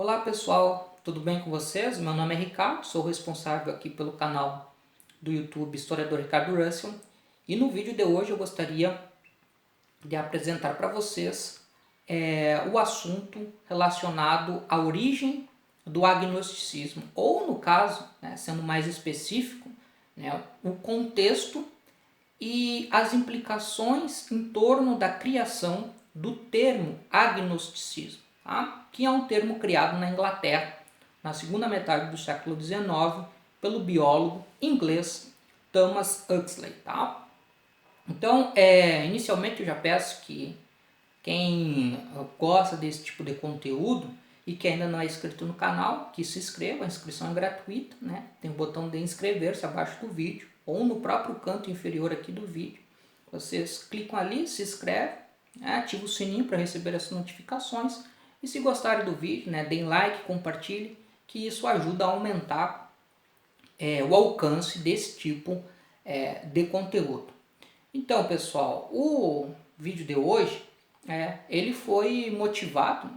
Olá pessoal, tudo bem com vocês? Meu nome é Ricardo, sou responsável aqui pelo canal do YouTube Historiador Ricardo Russell e no vídeo de hoje eu gostaria de apresentar para vocês o assunto relacionado à origem do agnosticismo, ou no caso, sendo mais específico, o contexto e as implicações em torno da criação do termo agnosticismo, tá? Que é um termo criado na Inglaterra na segunda metade do século XIX pelo biólogo inglês Thomas Huxley. Tá? Então, inicialmente eu já peço que quem gosta desse tipo de conteúdo e que ainda não é inscrito no canal, que se inscreva, a inscrição é gratuita, né? Tem o botão de inscrever-se abaixo do vídeo ou no próprio canto inferior aqui do vídeo. Vocês clicam ali, se inscrevem, ativa o sininho para receber as notificações e se gostarem do vídeo, deem like, compartilhem, que isso ajuda a aumentar o alcance desse tipo de conteúdo. Então, pessoal, o vídeo de hoje ele foi motivado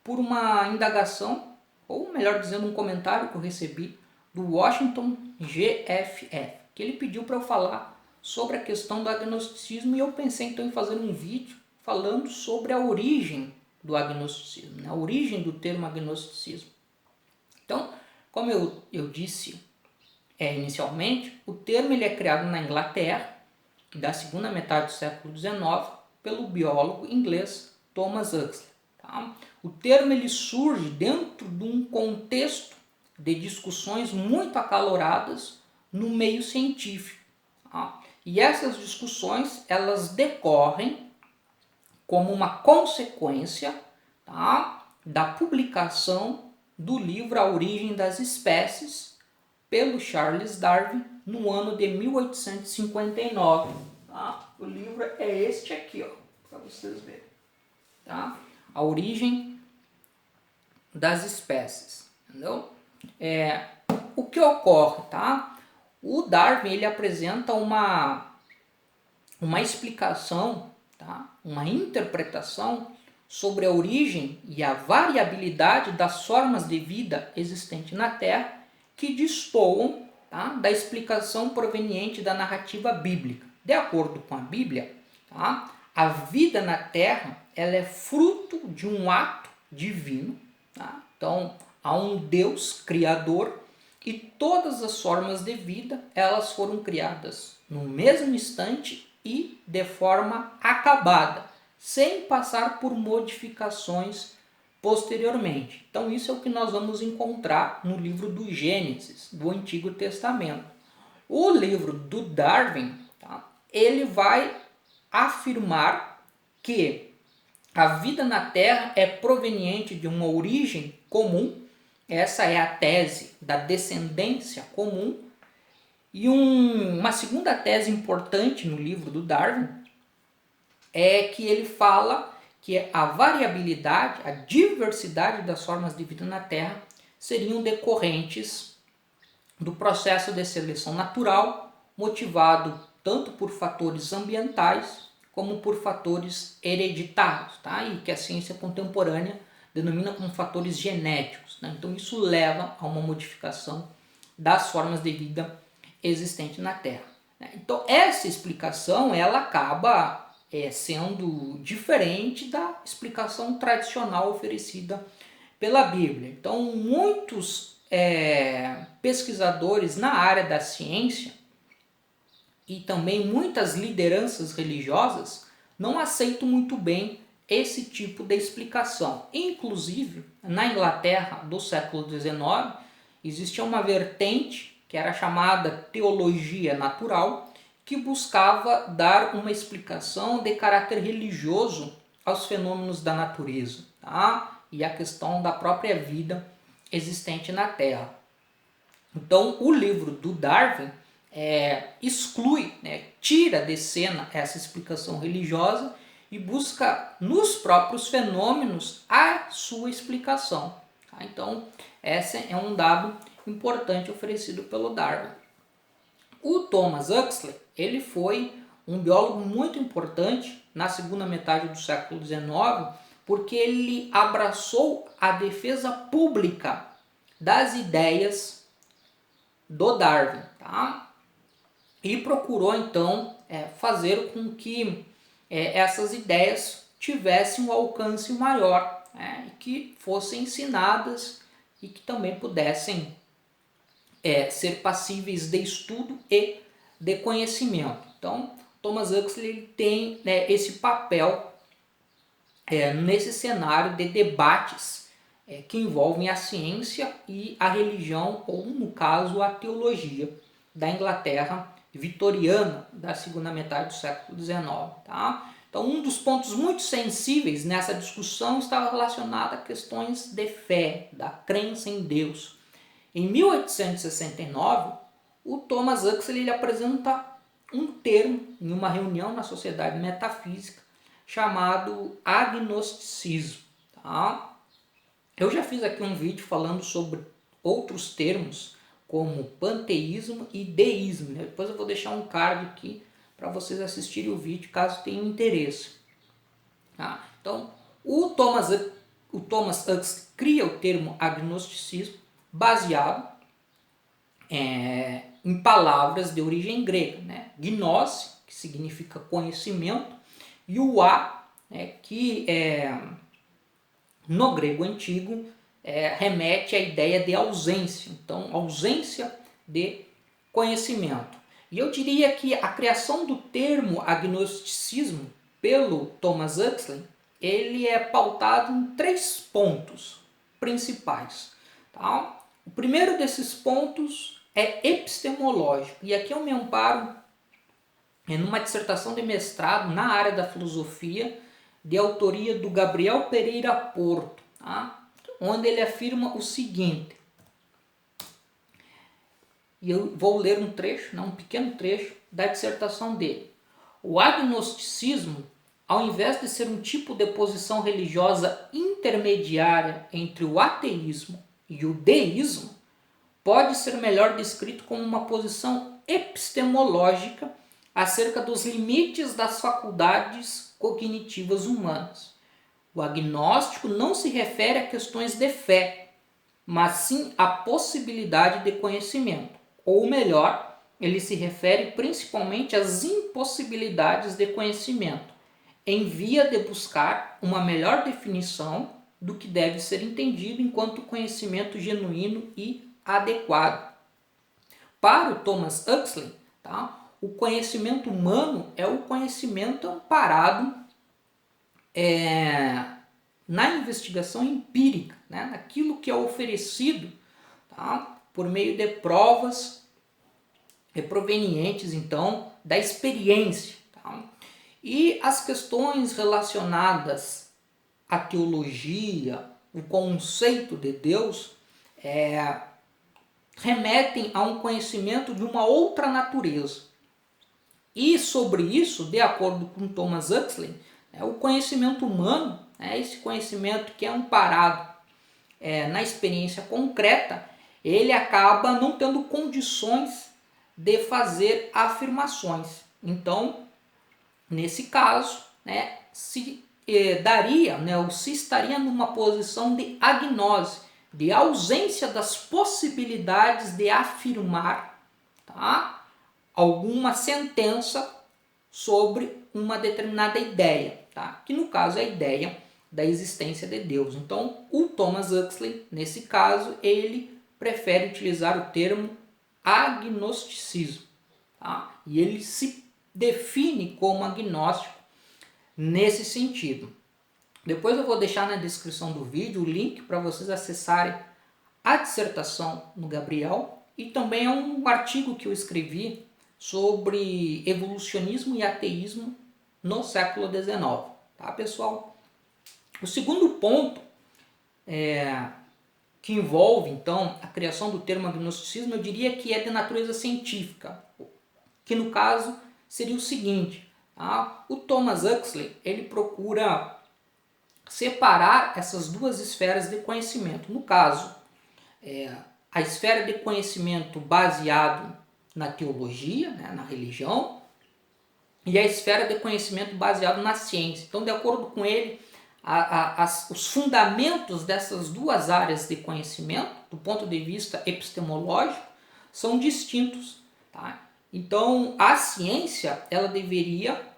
por uma indagação, ou melhor dizendo, um comentário que eu recebi do Washington GFF, que ele pediu para eu falar sobre a questão do agnosticismo, e eu pensei então em fazer um vídeo falando sobre a origem do agnosticismo, a origem do termo agnosticismo. Então, como eu disse inicialmente, o termo ele é criado na Inglaterra, da segunda metade do século XIX, pelo biólogo inglês Thomas Huxley. Tá? O termo ele surge dentro de um contexto de discussões muito acaloradas no meio científico. Tá? E essas discussões elas decorrem como uma consequência, tá, da publicação do livro A Origem das Espécies pelo Charles Darwin no ano de 1859. Tá? O livro é este aqui, para vocês verem. Tá? A Origem das Espécies. Entendeu? O que ocorre? Tá? O Darwin ele apresenta uma explicação, tá? Uma interpretação sobre a origem e a variabilidade das formas de vida existentes na Terra que destoam, tá, da explicação proveniente da narrativa bíblica. De acordo com a Bíblia, tá, a vida na Terra ela é fruto de um ato divino. Tá? Então, há um Deus criador e todas as formas de vida elas foram criadas no mesmo instante e de forma acabada, sem passar por modificações posteriormente. Então isso é o que nós vamos encontrar no livro do Gênesis, do Antigo Testamento. O livro do Darwin, tá, ele vai afirmar que a vida na Terra é proveniente de uma origem comum. Essa é a tese da descendência comum. E uma segunda tese importante no livro do Darwin é que ele fala que a variabilidade, a diversidade das formas de vida na Terra seriam decorrentes do processo de seleção natural, motivado tanto por fatores ambientais como por fatores hereditários, tá? E que a ciência contemporânea denomina como fatores genéticos. Né? Então isso leva a uma modificação das formas de vida existentes na Terra. Então essa explicação ela acaba sendo diferente da explicação tradicional oferecida pela Bíblia. Então muitos pesquisadores na área da ciência e também muitas lideranças religiosas não aceitam muito bem esse tipo de explicação. Inclusive, na Inglaterra do século XIX, existia uma vertente que era chamada teologia natural, que buscava dar uma explicação de caráter religioso aos fenômenos da natureza, tá? E a questão da própria vida existente na Terra. Então, o livro do Darwin exclui, tira de cena essa explicação religiosa e busca nos próprios fenômenos a sua explicação. Tá? Então, esse é um dado importante oferecido pelo Darwin. O Thomas Huxley ele foi um biólogo muito importante na segunda metade do século XIX, porque ele abraçou a defesa pública das ideias do Darwin, tá? E procurou então fazer com que essas ideias tivessem um alcance maior, e que fossem ensinadas e que também pudessem ser passíveis de estudo e de conhecimento. Então, Thomas Huxley tem esse papel nesse cenário de debates que envolvem a ciência e a religião, ou no caso a teologia da Inglaterra vitoriana da segunda metade do século XIX. Tá? Então, um dos pontos muito sensíveis nessa discussão estava relacionado a questões de fé, da crença em Deus. Em 1869, o Thomas Huxley ele apresenta um termo em uma reunião na Sociedade Metafísica chamado agnosticismo. Tá? Eu já fiz aqui um vídeo falando sobre outros termos como panteísmo e deísmo. Depois eu vou deixar um card aqui para vocês assistirem o vídeo caso tenham interesse. Tá? Então, o Thomas Huxley cria o termo agnosticismo baseado em palavras de origem grega, né? Gnose, que significa conhecimento, e o que no grego antigo remete à ideia de ausência, então ausência de conhecimento. E eu diria que a criação do termo agnosticismo pelo Thomas Huxley, ele é pautado em 3 pontos principais. Tá? O primeiro desses pontos é epistemológico, e aqui eu me amparo numa dissertação de mestrado na área da filosofia, de autoria do Gabriel Pereira Porto, tá? Onde ele afirma o seguinte, e eu vou ler um trecho, um pequeno trecho da dissertação dele. O agnosticismo, ao invés de ser um tipo de posição religiosa intermediária entre o ateísmo e o deísmo, pode ser melhor descrito como uma posição epistemológica acerca dos limites das faculdades cognitivas humanas. O agnóstico não se refere a questões de fé, mas sim à possibilidade de conhecimento. Ou melhor, ele se refere principalmente às impossibilidades de conhecimento, em via de buscar uma melhor definição do que deve ser entendido enquanto conhecimento genuíno e adequado. Para o Thomas Huxley, tá? O conhecimento humano é o conhecimento amparado na investigação empírica, né? Naquilo que é oferecido, tá? Por meio de provas provenientes então da experiência. Tá? E as questões relacionadas à teologia, o conceito de Deus, remetem a um conhecimento de uma outra natureza. E sobre isso, de acordo com Thomas Huxley, o conhecimento humano, esse conhecimento que é amparado na experiência concreta, ele acaba não tendo condições de fazer afirmações. Então, nesse caso, se daria, ou se estaria numa posição de agnose, de ausência das possibilidades de afirmar, tá? Alguma sentença sobre uma determinada ideia, tá? Que no caso é a ideia da existência de Deus. Então, o Thomas Huxley, nesse caso, ele prefere utilizar o termo agnosticismo, tá? E ele se define como agnóstico nesse sentido. Depois eu vou deixar na descrição do vídeo o link para vocês acessarem a dissertação no Gabriel, e também é um artigo que eu escrevi sobre evolucionismo e ateísmo no século XIX. Tá, pessoal? O segundo ponto que envolve, então, a criação do termo agnosticismo, eu diria que é de natureza científica, que no caso seria o seguinte, tá? O Thomas Huxley, ele procura separar essas duas esferas de conhecimento. No caso, a esfera de conhecimento baseado na teologia, na religião, e a esfera de conhecimento baseado na ciência. Então, de acordo com ele, os fundamentos dessas duas áreas de conhecimento, do ponto de vista epistemológico, são distintos. Tá? Então, a ciência ela deveria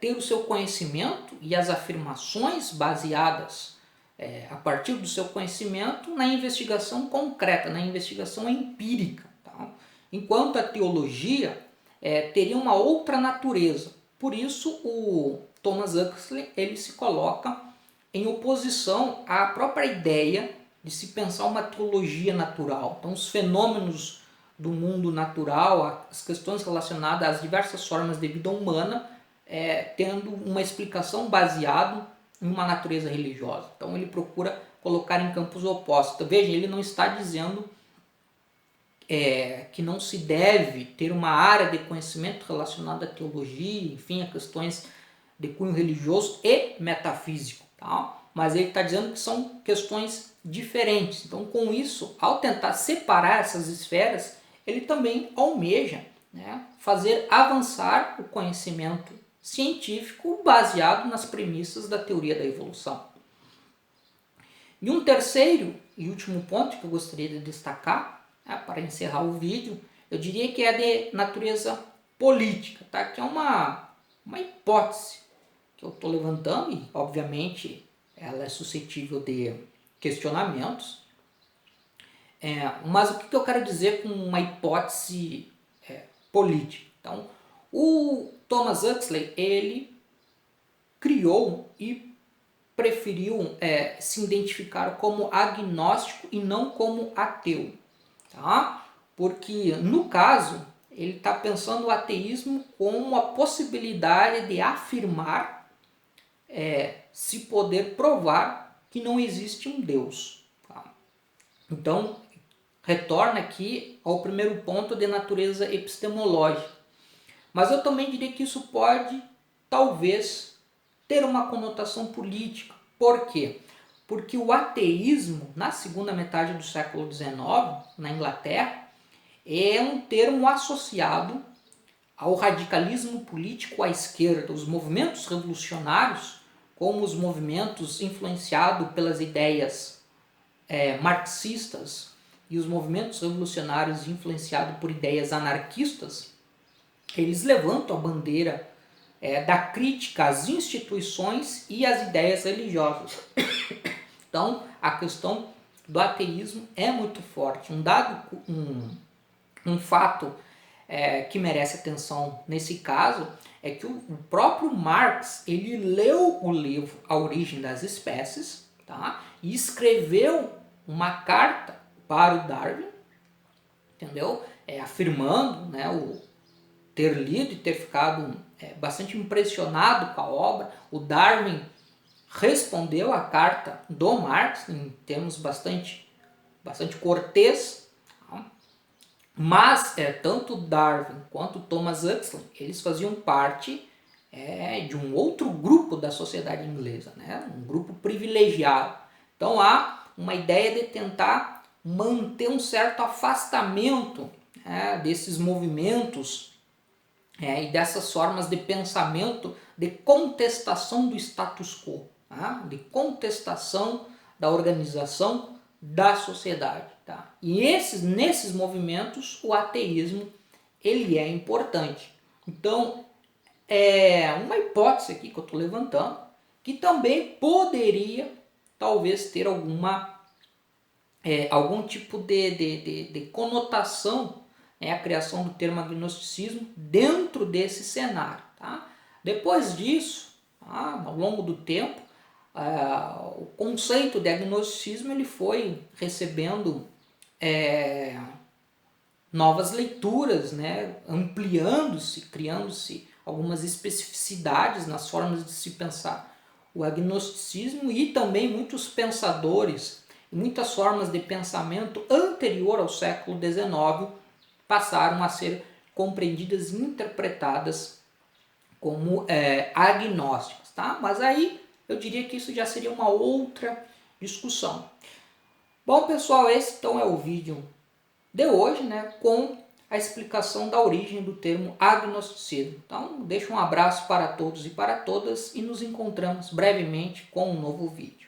ter o seu conhecimento e as afirmações baseadas a partir do seu conhecimento na investigação concreta, na investigação empírica. Tá? Enquanto a teologia teria uma outra natureza. Por isso, o Thomas Huxley ele se coloca em oposição à própria ideia de se pensar uma teologia natural. Então, os fenômenos do mundo natural, as questões relacionadas às diversas formas de vida humana, tendo uma explicação baseada em uma natureza religiosa. Então, ele procura colocar em campos opostos. Então, veja, ele não está dizendo que não se deve ter uma área de conhecimento relacionada à teologia, enfim, a questões de cunho religioso e metafísico, tá? Mas ele está dizendo que são questões diferentes. Então, com isso, ao tentar separar essas esferas, ele também almeja, né, fazer avançar o conhecimento científico baseado nas premissas da teoria da evolução. E um terceiro e último ponto que eu gostaria de destacar, para encerrar o vídeo, eu diria que é de natureza política, tá? Que é uma hipótese que eu estou levantando e, obviamente, ela é suscetível de questionamentos. Mas o que eu quero dizer com uma hipótese política? Então, o Thomas Huxley, ele criou e preferiu se identificar como agnóstico e não como ateu. Tá? Porque, no caso, ele está pensando o ateísmo como a possibilidade de afirmar, se poder provar que não existe um Deus. Tá? Então, retorna aqui ao primeiro ponto de natureza epistemológica. Mas eu também diria que isso pode, talvez, ter uma conotação política. Por quê? Porque o ateísmo, na segunda metade do século XIX, na Inglaterra, é um termo associado ao radicalismo político à esquerda. Os movimentos revolucionários, como os movimentos influenciados pelas ideias marxistas e os movimentos revolucionários influenciados por ideias anarquistas, eles levantam a bandeira da crítica às instituições e às ideias religiosas. Então, a questão do ateísmo é muito forte. Um fato que merece atenção nesse caso é que o próprio Marx ele leu o livro A Origem das Espécies, tá? E escreveu uma carta para o Darwin, entendeu? Afirmando, né, ter lido e ter ficado bastante impressionado com a obra. O Darwin respondeu a carta do Marx em termos bastante cortês, mas tanto Darwin quanto Thomas Huxley eles faziam parte de um outro grupo da sociedade inglesa, né? Um grupo privilegiado. Então há uma ideia de tentar manter um certo afastamento desses movimentos e dessas formas de pensamento de contestação do status quo, de contestação da organização da sociedade. Tá? E nesses movimentos o ateísmo ele é importante. Então, é uma hipótese aqui que eu estou levantando que também poderia talvez ter algum tipo de conotação, a criação do termo agnosticismo dentro desse cenário. Tá? Depois disso, ao longo do tempo, o conceito de agnosticismo ele foi recebendo novas leituras, né? Ampliando-se, criando-se algumas especificidades nas formas de se pensar o agnosticismo, e também muitos pensadores e muitas formas de pensamento anterior ao século XIX passaram a ser compreendidas e interpretadas como agnósticas. Tá? Mas aí eu diria que isso já seria uma outra discussão. Bom, pessoal, esse então é o vídeo de hoje, né, com a explicação da origem do termo agnosticismo. Então, deixo um abraço para todos e para todas e nos encontramos brevemente com um novo vídeo.